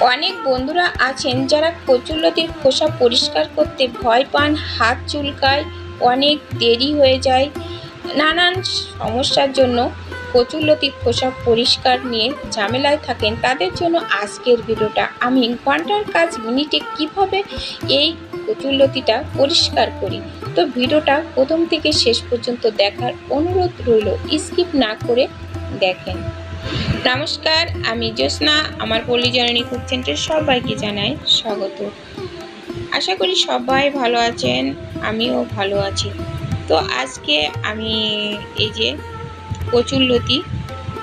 অনেক বন্ধুরা আছেন যারা কচুরলতির খোসা পরিষ্কার করতে ভয় পান, হাত চুলকায়, অনেক দেরি হয়ে যায়। নানান সমস্যার জন্য কচুরলতির খোসা পরিষ্কার নিয়ে ঝামেলায় থাকেন। তাদের জন্য আজকের ভিডিওটা। আমি ঘন্টার কাজ মিনিটে কিভাবে এই কচুরলতিটা পরিষ্কার করি। তো ভিডিওটা প্রথম থেকে শেষ পর্যন্ত দেখার অনুরোধ রইল, স্কিপ না করে দেখেন। নমস্কার, আমি জ্যোৎস্না। আমার পল্লী জননী কুক সেন্টার সবাইকে জানাই স্বাগত। আশা করি সবাই ভালো আছেন, আমিও ভালো আছি। তো আজকে আমি এই যে কচুরলতি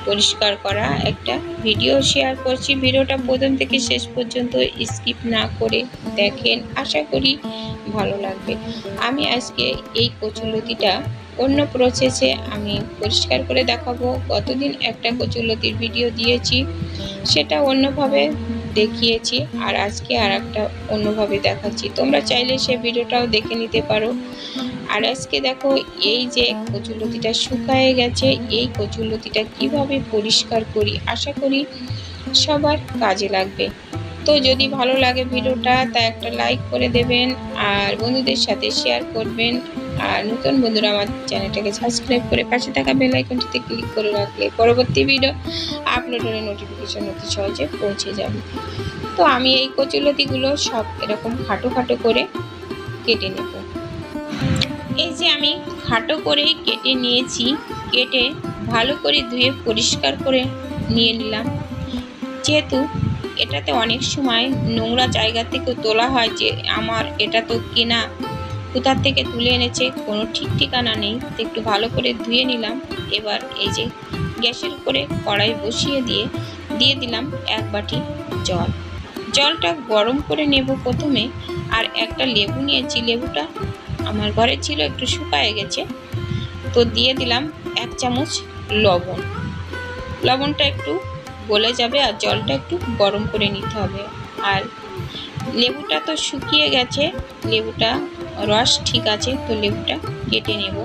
পরিষ্কার করা একটা ভিডিও শেয়ার করছি। ভিডিওটা প্রথম থেকে শেষ পর্যন্ত স্কিপ না করে দেখেন, আশা করি ভালো লাগবে। আমি আজকে এই কচুরলতিটা অন্য প্রসেসে আমি পরিষ্কার করে দেখাবো। গতদিন একটা কচুরলতির ভিডিও দিয়েছি, সেটা অন্যভাবে দেখিয়েছি, আর আজকে আর একটা অন্যভাবে দেখাচ্ছি। তোমরা চাইলে সে ভিডিওটাও দেখে নিতে পারো। আর আজকে দেখো, এই যে কচুরলতিটা শুকায়ে গেছে, এই কচুরলতিটা কিভাবে পরিষ্কার করি, আশা করি সবার কাজে লাগবে। তো যদি ভালো লাগে ভিডিওটা, তা একটা লাইক করে দেবেন আর বন্ধুদের সাথে শেয়ার করবেন। আর নতুন বন্ধুরা আমার চ্যানেলটাকে সাবস্ক্রাইব করে পাশে থাকা বেল আইকনটিতে ক্লিক করে রাখলে পরবর্তী ভিডিও আপলোড হলে নোটিফিকেশন অতি সহজে পৌঁছে যাবে। তো আমি এই কচুরলতিগুলো সব এরকম খাটো খাটো করে কেটে নেব। এই যে আমি খাটো করে কেটে নিয়েছি, কেটে ভালো করে ধুয়ে পরিষ্কার করে নিয়ে নিলাম। যেহেতু এটাতে অনেক সময় নোংরা জায়গা থেকে তোলা হয়, যে আমার এটা তো কেনা, কোথার থেকে তুলে এনেছে কোনো ঠিক ঠিকানা নেই, তো একটু ভালো করে ধুয়ে নিলাম। এবার এই যে গ্যাসের উপরে কড়াই বসিয়ে দিয়ে দিলাম 1 বাটি জল। জলটা গরম করে নেব প্রথমে। আর একটা লেবু নিয়েছি, লেবুটা আমার ঘরে ছিল, একটু শুকায়ে গেছে, তো দিয়ে দিলাম 1 চামচ লবণ। লবণটা একটু গলে যাবে আর জলটা একটু গরম করে নিতে হবে। আর লেবুটা তো শুকিয়ে গেছে, লেবুটা রস ঠিক আছে, তো লেবুটা কেটে নেব।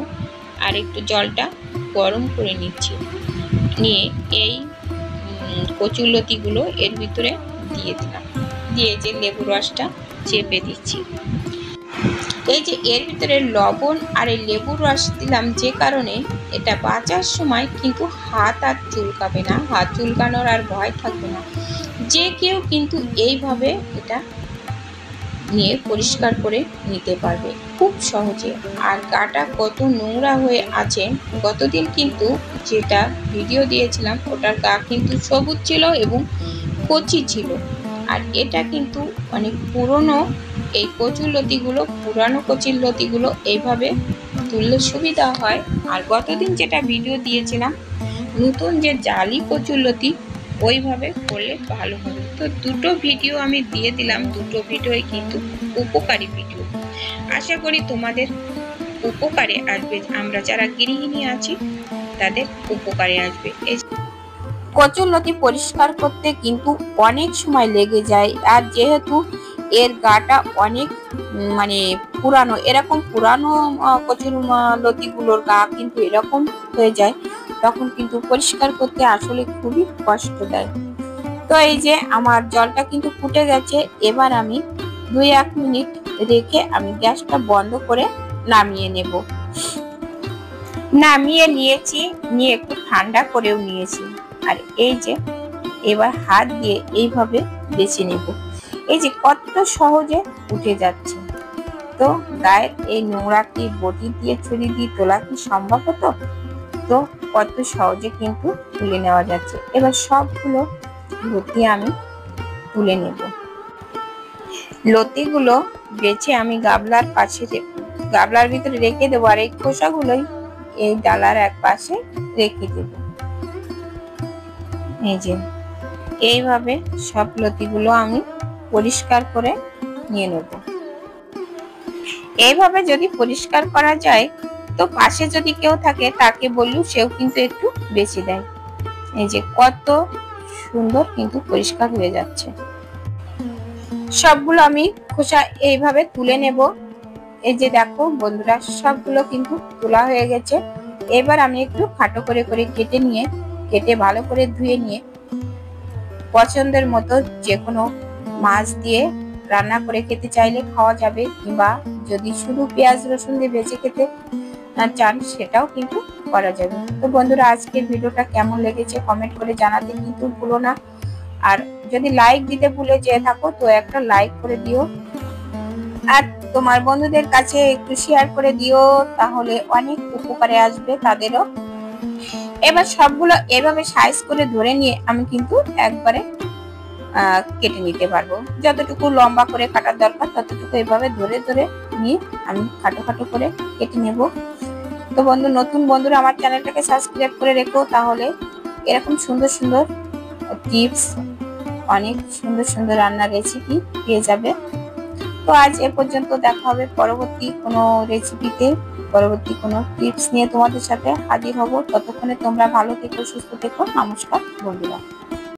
আর একটু জলটা গরম করে নিচ্ছি, নিয়ে এই কচুরলতিগুলো এর ভিতরে দিয়ে দিলাম, দিয়ে যে লেবু রসটা চেপে দিচ্ছি। এই যে এর ভিতরে লবণ আর এই লেবুর রস দিলাম, যে কারণে এটা বাঁচার সময় কিন্তু হাত আর চুলকাবে না, হাত চুলকানোর আর ভয় থাকবে না। যে কেউ কিন্তু এইভাবে এটা নিয়ে পরিষ্কার করে নিতে পারবে খুব সহজে। আর গাটা কত নোংরা হয়ে আছে, গতদিন কিন্তু যেটা ভিডিও দিয়েছিলাম ওটার গা কিন্তু সবুজ ছিল এবং কচি ছিল। আর এটা কিন্তু অনেক পুরনো, এই কচুরলতিগুলো, পুরানো কচুরলতিগুলো এইভাবে তুললে সুবিধা হয়। আর গতদিন যেটা ভিডিও দিয়েছিলাম নতুন যে জালি কচুরলতি, ওইভাবে করলে ভালো হবে। তো দুটো ভিডিও আমি দিয়ে দিলাম, দুটো ভিডিওই কিন্তু উপকারী ভিডিও। আশা করি তোমাদের উপকারে আসবে, আমরা যারা গৃহিণী আছি তাদের উপকারে আসবে। এই কচুরলতি পরিষ্কার করতে কিন্তু অনেক সময় লেগে যায়, আর যেহেতু এর গাটা অনেক পুরানো, এরকম পুরানো কচুরলতিগুলোর গা কিন্তু এরকম হয়ে যায়, তখন কিন্তু পরিষ্কার করতে আসলে খুবই কষ্ট দেয়। তো এই যে আমার জলটা কিন্তু ফুটে গেছে, এবার আমি 2-1 মিনিট রেখে আমি গ্যাসটা বন্ধ করে নামিয়ে নেব। নামিয়ে নিয়েছি, নিয়ে একটু ঠান্ডা করেও নিয়েছি। আর এই যে এবার হাত দিয়ে এইভাবে বেছে নেব। এই যে কত সহজে উঠে যাচ্ছে। তো গায়ের এই নোংরা কি বটি দিয়ে, ছুরি দিয়ে তোলা কি সম্ভব হতো? তো কত সহজে কিন্তু তুলে নেওয়া যাচ্ছে। এবার সবগুলো লতি আমি তুলে নেব। লতিগুলো বেছে আমি গাবলার ভিতরে রেখে দেবো, আর এই খোসাগুলোই এই ডালার এক পাশে রেখে দেব। এই যে এইভাবে সব লতিগুলো আমি পরিষ্কার করে নিয়ে নেব। এইভাবে যদি পরিষ্কার করা যায়, তো পাশে যদি কেউ থাকে তাকে বললেও সেও কিন্তু একটু বেশি দেয়। এই যে কত সুন্দর কিন্তু পরিষ্কার হয়ে যাচ্ছে। সবগুলো আমি খোসা এইভাবে তুলে নেব। এই যে দেখো বন্ধুরা, সবগুলো কিন্তু তোলা হয়ে গেছে। এবার আমি একটু খাটো করে কেটে ভালো করে ধুয়ে নিয়ে পছন্দের মতো যে কোনো মাছ দিয়ে রান্না করে খেতে চাইলে খাওয়া যাবে, কিংবা যদি শুধু পেঁয়াজ রসুন দিয়ে ভেজে খেতে চান সেটাও কিন্তু করা যাবে। তো বন্ধুরা, আজকের ভিডিওটা কেমন লেগেছে কমেন্ট করে জানাতে কিন্তু ভুলো না। আর যদি লাইক দিতে ভুলে যেয়ে থাকো তো একটা লাইক করে দিও, আর তোমার বন্ধুদের কাছে একটু শেয়ার করে দিও, তাহলে অনেক উপকারে আসবে তাদেরও। এবার সবগুলো এভাবে সাইজ করে ধরে নিয়ে আমি কিন্তু একবারে কেটে নিতে পারবো। যতটুকু লম্বা করে কাটার দরকার ততটুকু এভাবে ধরে ধরে নিয়ে আমি খাটো খাটো করে কেটে নেব। তো বন্ধু, নতুন বন্ধুরা আমার চ্যানেলটাকে সাবস্ক্রাইব করে রেখো, তাহলে এরকম সুন্দর সুন্দর টিপস, অনেক সুন্দর সুন্দর রান্নার রেসিপি পেয়ে যাবে। তো আজ এ পর্যন্ত, দেখা হবে পরবর্তী কোনো রেসিপিতে, পরবর্তী কোনো টিপস নিয়ে তোমাদের সাথে হাজির হব। ততক্ষণে তোমরা ভালো থেকো, সুস্থ থেকো। নমস্কার বন্ধুরা।